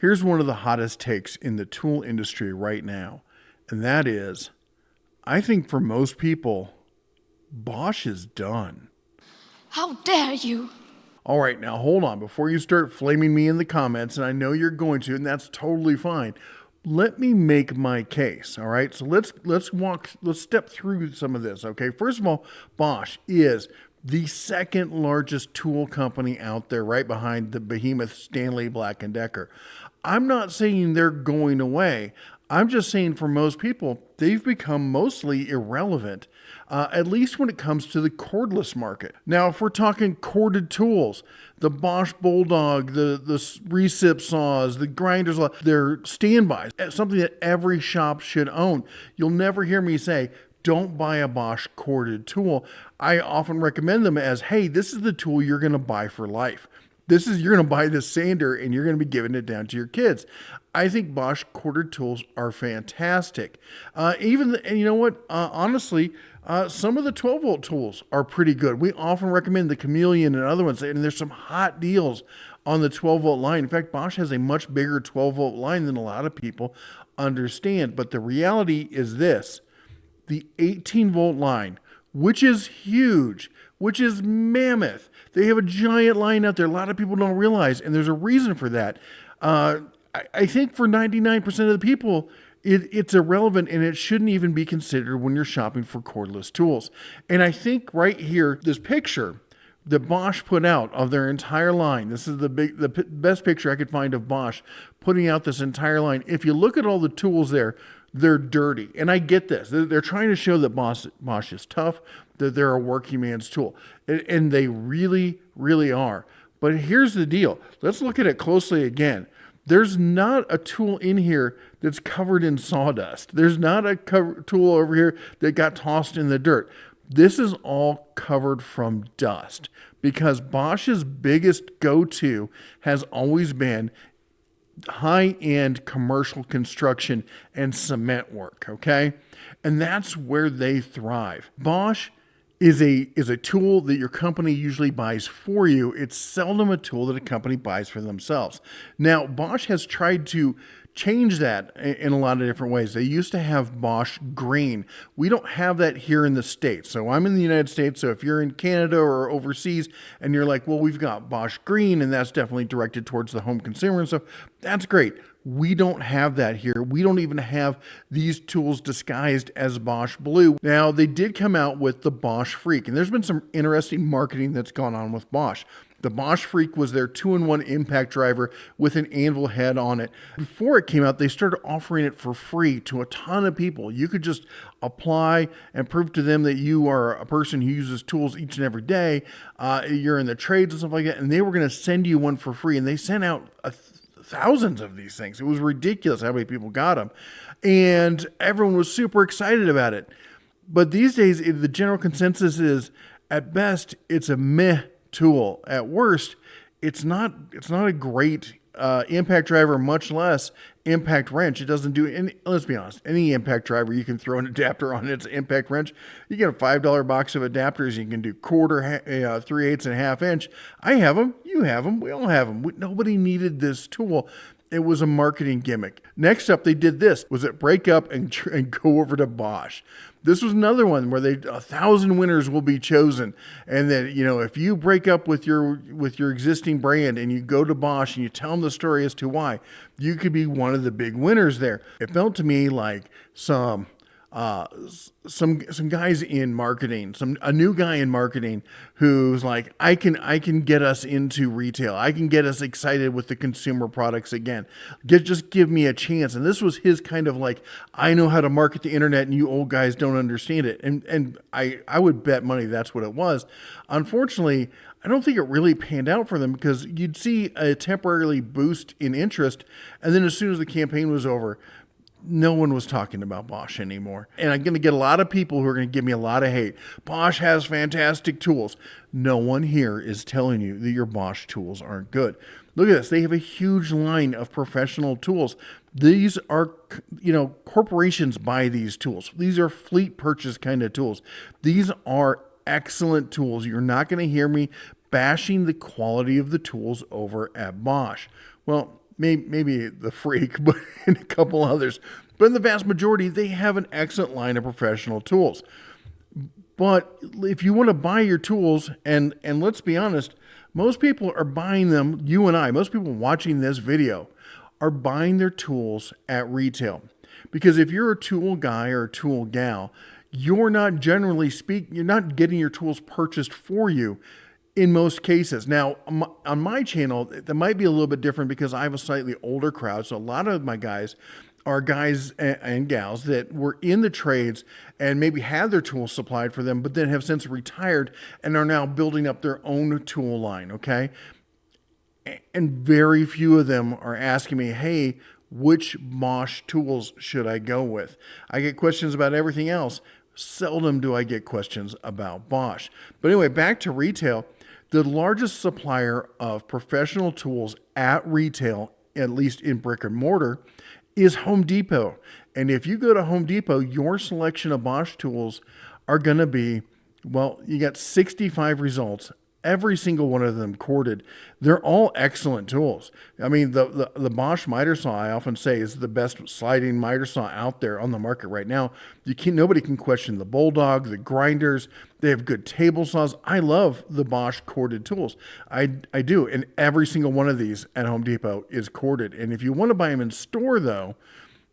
Here's one of the hottest takes in the tool industry right now, and that is, I think for most people, Bosch is done. How dare you? All right, now hold on. Before you start flaming me in the comments, and I know you're going to, and that's totally fine, let me make my case, all right? So let's step through some of this, okay? First of all, Bosch is the second largest tool company out there, right behind the behemoth Stanley Black & Decker. I'm not saying they're going away. I'm just saying for most people, they've become mostly irrelevant, at least when it comes to the cordless market. Now, if we're talking corded tools, the Bosch Bulldog, the recip saws, the grinders, they're standbys, something that every shop should own. You'll never hear me say, don't buy a Bosch corded tool. I often recommend them as, hey, this is the tool you're going to buy for life. You're going to buy this sander and you're going to be giving it down to your kids. I think Bosch corded tools are fantastic. And you know what? Honestly, some of the 12-volt tools are pretty good. We often recommend the Chameleon and other ones, and there's some hot deals on the 12-volt line. In fact, Bosch has a much bigger 12-volt line than a lot of people understand. But the reality is this. The 18-volt line, which is huge, which is mammoth. They have a giant line out there. A lot of people don't realize, and there's a reason for that. I think for 99% of the people, it's irrelevant, and it shouldn't even be considered when you're shopping for cordless tools. And I think right here, this picture that Bosch put out of their entire line, this is the best picture I could find of Bosch putting out this entire line. If you look at all the tools there, they're dirty. And I get this. They're trying to show that Bosch is tough, that they're a working man's tool. And they really, really are. But here's the deal. Let's look at it closely again. There's not a tool in here that's covered in sawdust. There's not a tool over here that got tossed in the dirt. This is all covered from dust because Bosch's biggest go-to has always been high-end commercial construction and cement work, okay? And that's where they thrive. Bosch is a tool that your company usually buys for you. It's seldom a tool that a company buys for themselves. Now, Bosch has tried to change that in a lot of different ways. They used to have Bosch Green. We don't have that here in the States. So I'm in the United States. So if you're in Canada or overseas and you're like, well, we've got Bosch Green and that's definitely directed towards the home consumer and stuff, that's great. We don't have that here. We don't even have these tools disguised as Bosch Blue. Now, they did come out with the Bosch Freak, and there's been some interesting marketing that's gone on with Bosch. The Bosch Freak was their 2-in-1 impact driver with an anvil head on it. Before it came out, they started offering it for free to a ton of people. You could just apply and prove to them that you are a person who uses tools each and every day. You're in the trades and stuff like that, and they were going to send you one for free, and they sent out thousands of these things. It was ridiculous how many people got them, and everyone was super excited about it. But these days, the general consensus is, at best, it's a meh tool. At worst, it's not a great impact driver, much less impact wrench. It doesn't do any. Let's be honest, any impact driver you can throw an adapter on its impact wrench. You get a $5 box of adapters. You can do quarter, 3/8 and a half inch. I have them. You have them. We all have them. Nobody needed this tool. It was a marketing gimmick. Next up, they did this. Was it break up and go over to Bosch? This was another one where 1,000 winners will be chosen. And then, if you break up with your existing brand and you go to Bosch and you tell them the story as to why, you could be one of the big winners there. It felt to me like some guys in marketing, a new guy in marketing who's like, I can get us into retail. I can get us excited with the consumer products again. Just give me a chance. And this was his kind of like, I know how to market the internet and you old guys don't understand it. And I would bet money that's what it was. Unfortunately, I don't think it really panned out for them because you'd see a temporarily boost in interest. And then as soon as the campaign was over, no one was talking about Bosch anymore. And I'm going to get a lot of people who are going to give me a lot of hate. Bosch has fantastic tools. No one here is telling you that your Bosch tools aren't good. Look at this. They have a huge line of professional tools. These are, corporations buy these tools. These are fleet purchase kind of tools. These are excellent tools. You're not going to hear me bashing the quality of the tools over at Bosch. Well, maybe the Freak, but and a couple others. But in the vast majority, they have an excellent line of professional tools. But if you want to buy your tools, and let's be honest, most people are buying them, you and I, most people watching this video are buying their tools at retail. Because if you're a tool guy or a tool gal, you're not you're not getting your tools purchased for you in most cases. Now, on my channel, that might be a little bit different because I have a slightly older crowd. So a lot of my guys are guys and gals that were in the trades and maybe had their tools supplied for them, but then have since retired and are now building up their own tool line, okay? And very few of them are asking me, hey, which Bosch tools should I go with? I get questions about everything else. Seldom do I get questions about Bosch. But anyway, back to retail. The largest supplier of professional tools at retail, at least in brick and mortar, is Home Depot. And if you go to Home Depot, your selection of Bosch tools are going to be, well, you got 65 results, every single one of them corded. They're all excellent tools. I mean, the Bosch miter saw, I often say, is the best sliding miter saw out there on the market right now. Nobody can question the Bulldog, the grinders. They have good table saws. I love the Bosch corded tools. I do. And every single one of these at Home Depot is corded. And if you want to buy them in store, though,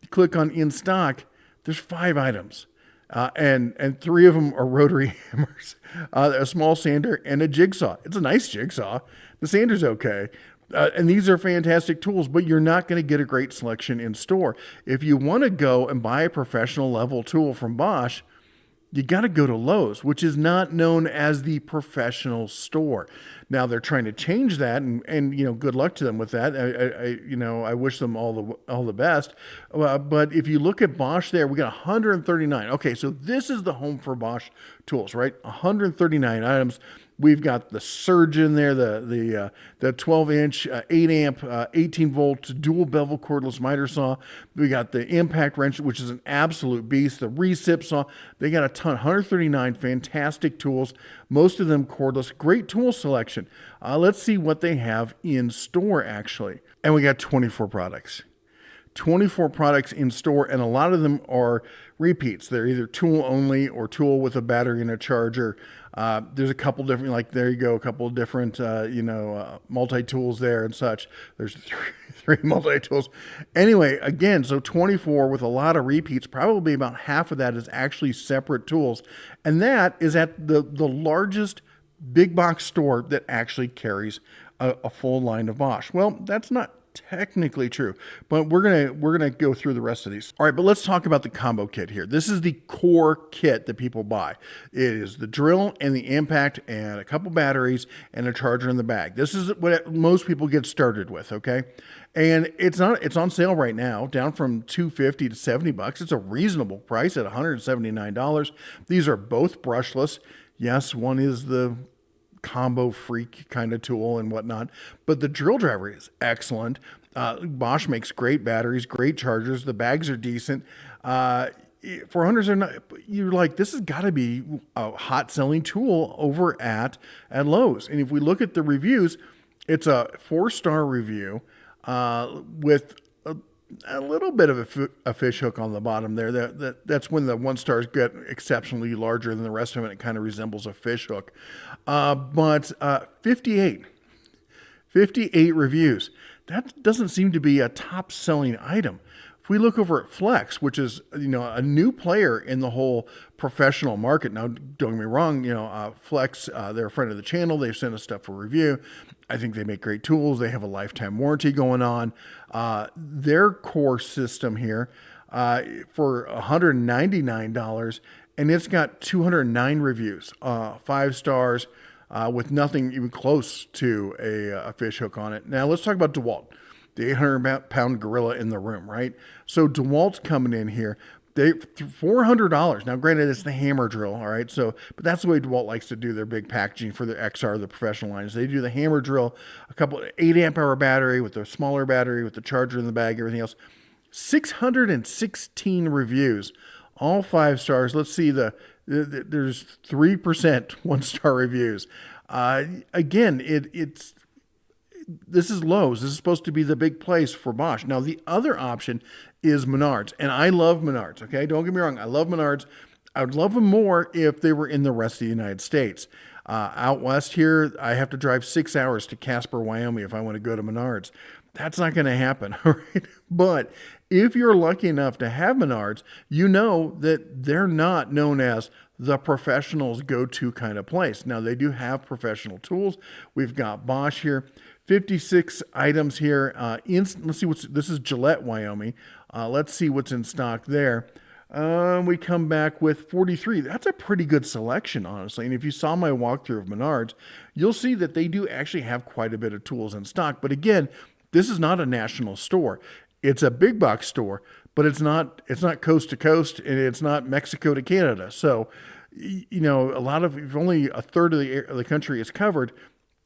you click on in stock. There's 5 items. And 3 of them are rotary hammers, a small sander, and a jigsaw. It's a nice jigsaw. The sander's okay. And these are fantastic tools, but you're not going to get a great selection in store. If you want to go and buy a professional level tool from Bosch, you got to go to Lowe's, which is not known as the professional store. Now they're trying to change that, and good luck to them with that. I wish them all the best. But if you look at Bosch, there we got 139. Okay, so this is the home for Bosch tools, right? 139 items. We've got the Surge in there, the 12-inch, 8-amp, 18-volt dual bevel cordless miter saw. We got the impact wrench, which is an absolute beast. The recip saw. They got a ton, 139 fantastic tools. Most of them cordless. Great tool selection. Let's see what they have in store, actually. And we got 24 products. 24 products in store, and a lot of them are repeats. They're either tool only or tool with a battery and a charger. There's a couple different, like there you go, a couple of different, multi-tools there and such. There's three multi-tools. Anyway, again, so 24 with a lot of repeats. Probably about half of that is actually separate tools. And that is at the largest big box store that actually carries a full line of Bosch. Well, that's not technically true, but we're gonna go through the rest of these. All right, but let's talk about the combo kit here. This is the core kit that people buy. It is the drill and the impact and a couple batteries and a charger in the bag. This is what most people get started with, okay? And it's on sale right now, down from $250 to $70. It's a reasonable price at $179. These are both brushless. Yes, one is the Combo Freak kind of tool and whatnot, but the drill driver is excellent. Bosch makes great batteries, great chargers. The bags are decent. For hundreds, you're like, this has got to be a hot selling tool over at Lowe's. And if we look at the reviews, it's a 4-star review with a little bit of a fish hook on the bottom there. That's when the 1 stars get exceptionally larger than the rest of it. It kind of resembles a fish hook. But 58 reviews. That doesn't seem to be a top selling item. If we look over at Flex, which is a new player in the whole professional market. Now, don't get me wrong, Flex, they're a friend of the channel. They've sent us stuff for review. I think they make great tools. They have a lifetime warranty going on. Their core system here for $199, and it's got 209 reviews, 5 stars, with nothing even close to a fish hook on it. Now, let's talk about DeWalt. The 800-pound gorilla in the room, right? So DeWalt's coming in here. They $400. Now, granted, it's the hammer drill, all right? So, but that's the way DeWalt likes to do their big packaging for their XR, the professional lines. They do the hammer drill, a couple 8-amp-hour battery with the smaller battery, with the charger in the bag, everything else. 616 reviews, all 5 stars. Let's see there's 3% 1-star reviews. Again, this is Lowe's. This is supposed to be the big place for Bosch. Now, the other option is Menards, and I love Menards, okay? Don't get me wrong. I love Menards. I would love them more if they were in the rest of the United States. Out west here, I have to drive 6 hours to Casper, Wyoming if I want to go to Menards. That's not going to happen, all right? But if you're lucky enough to have Menards, you know that they're not known as the professionals go-to kind of place. Now, they do have professional tools. We've got Bosch here, 56 items here. Let's see this is Gillette, Wyoming. Let's see what's in stock there. We come back with 43. That's a pretty good selection, honestly. And if you saw my walkthrough of Menards, you'll see that they do actually have quite a bit of tools in stock. But again, this is not a national store. It's a big box store, but it's not coast to coast, and it's not Mexico to Canada. So, you know, if only a third of the country is covered,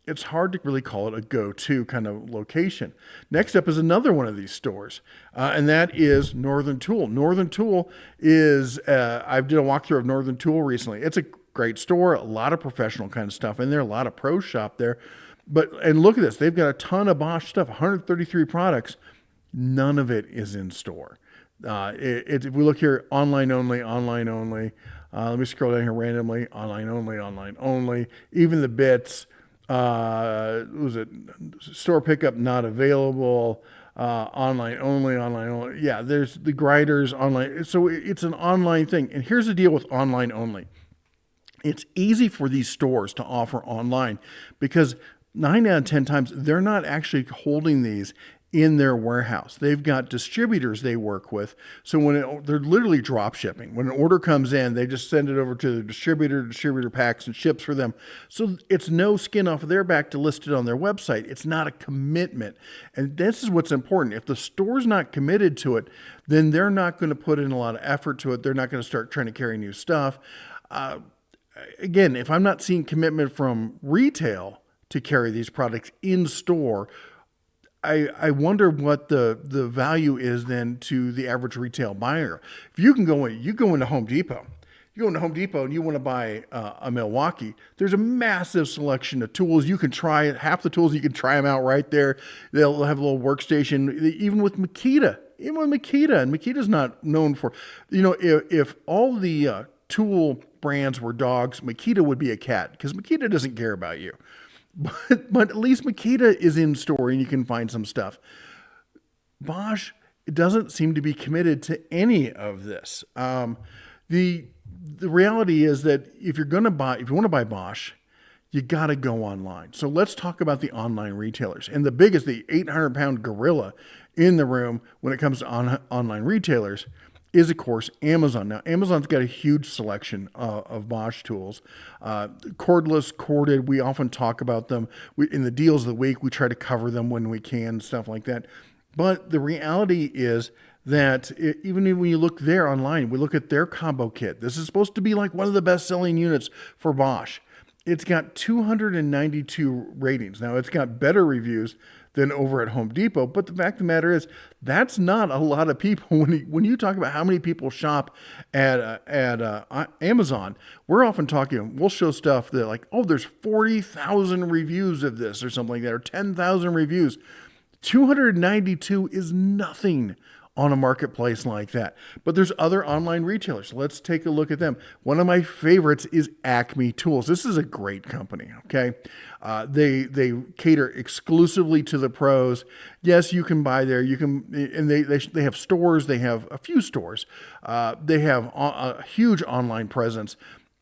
it's hard to really call it a go-to kind of location. Next up is another one of these stores, and that is Northern Tool. Northern Tool is, I did a walkthrough of Northern Tool recently. It's a great store, a lot of professional kind of stuff in there, a lot of pro shop there. And look at this, they've got a ton of Bosch stuff, 133 products. None of it is in store. If we look here, online only, online only. Let me scroll down here randomly, online only, online only. Even the bits. Was it store pickup not available, online only, online only. Yeah, there's the grinders online. So it's an online thing. And here's the deal with online only. It's easy for these stores to offer online because 9 out of 10 times they're not actually holding these in their warehouse. They've got distributors they work with. So they're literally drop shipping. When an order comes in, they just send it over to the distributor packs and ships for them. So it's no skin off of their back to list it on their website. It's not a commitment. And this is what's important. If the store's not committed to it, then they're not going to put in a lot of effort to it. They're not going to start trying to carry new stuff. Again, if I'm not seeing commitment from retail to carry these products in store, I wonder what the value is then to the average retail buyer. If you go into Home Depot, and you want to buy a Milwaukee, there's a massive selection of tools. You can try it. Half the tools, you can try them out right there. They'll have a little workstation, even with Makita. And Makita's not known for, if all the tool brands were dogs, Makita would be a cat, because Makita doesn't care about you. But at least Makita is in store and you can find some stuff. Bosch doesn't seem to be committed to any of this. The reality is that if you want to buy Bosch, you got to go online. So let's talk about the online retailers. And the 800-pound gorilla in the room when it comes to online retailers is, of course, Amazon. Now, Amazon's got a huge selection of Bosch tools. Cordless, corded, we often talk about them. In the deals of the week, we try to cover them when we can, stuff like that. But the reality is that even when you look there online, we look at their combo kit. This is supposed to be like one of the best-selling units for Bosch. It's got 292 ratings. Now, it's got better reviews than over at Home Depot. But the fact of the matter is, that's not a lot of people. When you talk about how many people shop at Amazon, we're often talking, we'll show stuff that like, oh, there's 40,000 reviews of this or something like that, or 10,000 reviews. 292 is nothing on a marketplace like that. But there's other online retailers. Let's take a look at them. One of my favorites is Acme Tools. This is a great company, okay? They cater exclusively to the pros. Yes, you can buy there. And they have stores. They have a few stores. They have a huge online presence.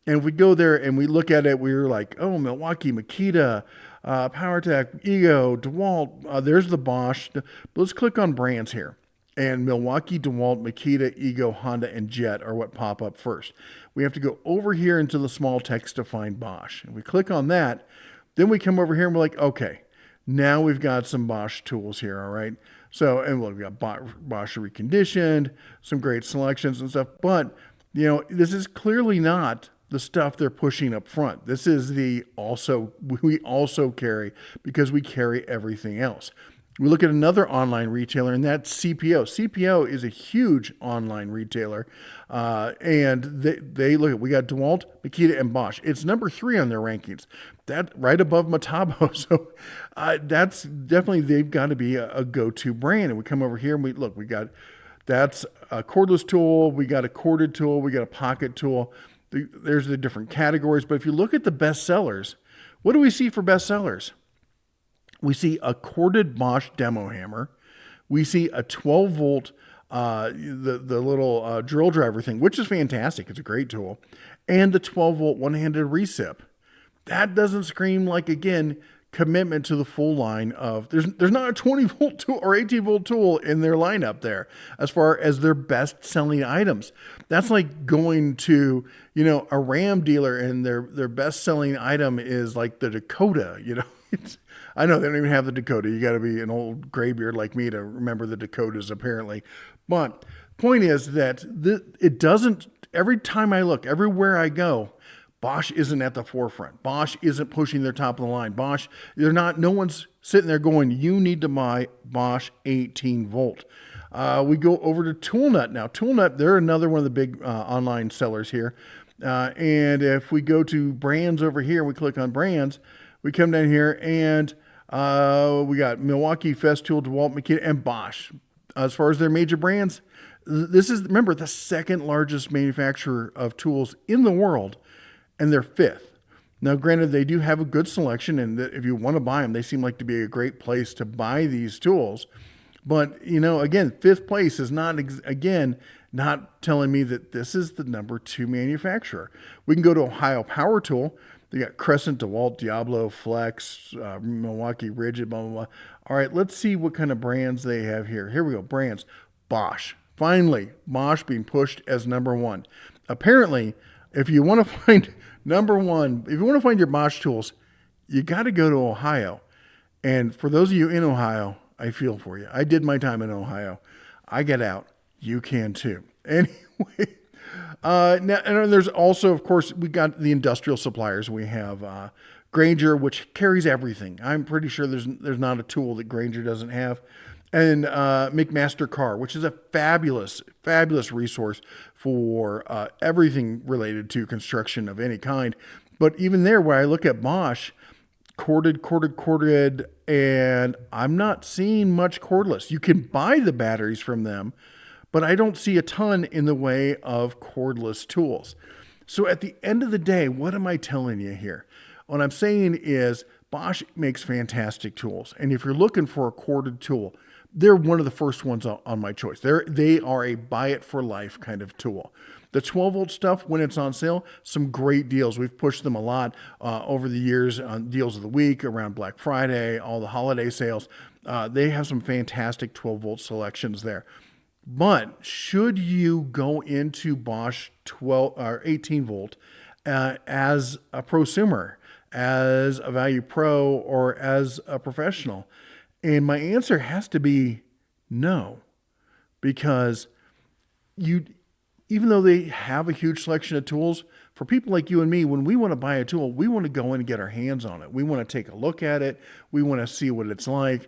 And if we go there and we look at it, we're like, oh, Milwaukee, Makita, PowerTech, Ego, DeWalt. There's the Bosch. But let's click on brands here. And Milwaukee, DeWalt, Makita, Ego, Honda, and Jet are what pop up first. We have to go over here into the small text to find Bosch. And we click on that. Then we come over here and we're like, okay, now we've got some Bosch tools here, all right? So, and we've got Bosch reconditioned, some great selections and stuff. But, this is clearly not the stuff they're pushing up front. This is we also carry, because we carry everything else. We look at another online retailer, and that's CPO. CPO is a huge online retailer, and they look at, we got DeWalt, Makita, and Bosch. It's number 3 on their rankings. That right above Metabo. So that's definitely, they've got to be a go-to brand. And we come over here and we got, that's a cordless tool. We got a corded tool. We got a pocket tool. There's the different categories. But if you look at the best sellers, what do we see for best sellers? We see a corded Bosch demo hammer. We see a 12 volt, the little drill driver thing, which is fantastic. It's a great tool. And the 12 volt one-handed recip. That doesn't scream like, again, commitment to the full line of, there's not a 20 volt tool or 18 volt tool in their lineup there as far as their best selling items. That's like going to, a Ram dealer and their best selling item is like the Dakota, I know they don't even have the Dakota. You got to be an old graybeard like me to remember the Dakotas apparently. But point is that it doesn't, every time I look, everywhere I go, Bosch isn't at the forefront. Bosch isn't pushing their top of the line. Bosch, no one's sitting there going, you need to buy Bosch 18 volt. We go over to Toolnut now. Toolnut, they're another one of the big online sellers here. And if we go to brands over here, we click on brands, we come down here and we got Milwaukee, Festool, DeWalt, Makita, and Bosch. As far as their major brands, this is, remember, the second largest manufacturer of tools in the world, and they're 5th. Now, granted, they do have a good selection, and if you want to buy them, they seem like to be a great place to buy these tools. But, again, 5th place is not telling me that this is the number 2 manufacturer. We can go to Ohio Power Tool. They got Crescent, DeWalt, Diablo, Flex, Milwaukee, Rigid, blah, blah, blah. All right, let's see what kind of brands they have here. Here we go, brands. Bosch. Finally, Bosch being pushed as number 1. Apparently, if you want to find number 1, if you want to find your Bosch tools, you got to go to Ohio. And for those of you in Ohio, I feel for you. I did my time in Ohio. I get out. You can too. Anyway. Now, and there's also, of course, we got the industrial suppliers. We have Grainger, which carries everything. I'm pretty sure there's not a tool that Grainger doesn't have. And McMaster Carr, which is a fabulous resource for everything related to construction of any kind. But even there, where I look at Bosch, corded, and I'm not seeing much cordless. You can buy the batteries from them, but I don't see a ton in the way of cordless tools. So at the end of the day, what am I telling you here? What I'm saying is Bosch makes fantastic tools. And if you're looking for a corded tool, they're one of the first ones on my choice. They are a buy it for life kind of tool. The 12 volt stuff, when it's on sale, some great deals. We've pushed them a lot over the years on deals of the week around Black Friday, all the holiday sales. They have some fantastic 12 volt selections there. But should you go into Bosch 12 or 18 volt as a prosumer, as a value pro, or as a professional? And my answer has to be no, because even though they have a huge selection of tools, for people like you and me, when we want to buy a tool, we want to go in and get our hands on it. We want to take a look at it. We want to see what it's like.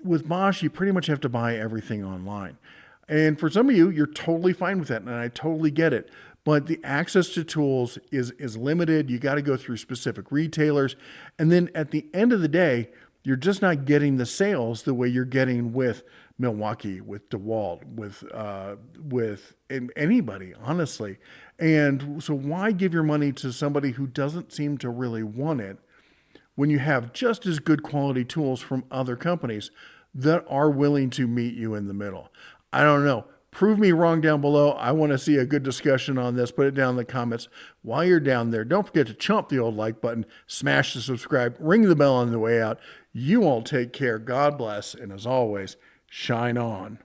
With Bosch, you pretty much have to buy everything online. And for some of you, you're totally fine with that, and I totally get it. But the access to tools is limited. You got to go through specific retailers. And then at the end of the day, you're just not getting the sales the way you're getting with Milwaukee, with DeWalt, with anybody, honestly. And so why give your money to somebody who doesn't seem to really want it when you have just as good quality tools from other companies that are willing to meet you in the middle? I don't know. Prove me wrong down below. I want to see a good discussion on this. Put it down in the comments. While you're down there, don't forget to chomp the old like button, smash the subscribe, ring the bell on the way out. You all take care. God bless. And as always, shine on.